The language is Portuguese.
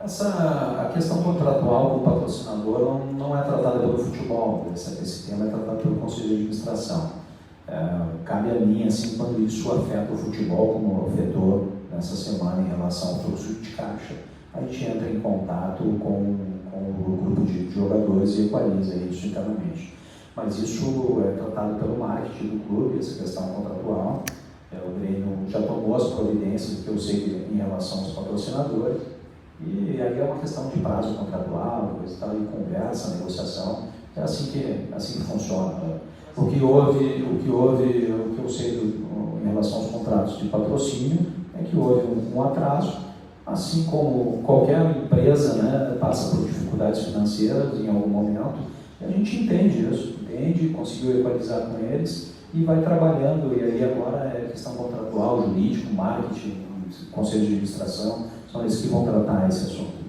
A questão contratual com o patrocinador não é tratada pelo futebol, esse tema é tratado pelo Conselho de Administração. Cabe a mim, assim, quando isso afeta o futebol, como afetou nessa semana em relação ao fluxo de caixa, a gente entra em contato com o grupo de jogadores e equaliza isso internamente. Mas isso é tratado pelo marketing do clube, essa questão contratual. O Grêmio já tomou as providências que eu sei em relação aos patrocinadores, e aí é uma questão de prazo contratual, está em conversa, negociação, é assim que funciona. O que eu sei em relação aos contratos de patrocínio é que houve um atraso, assim como qualquer empresa, né, passa por dificuldades financeiras em algum momento, e a gente entende isso, conseguiu equalizar com eles e vai trabalhando, e aí agora é questão contratual, jurídico, marketing, conselho de administração, são esses que vão tratar esse assunto.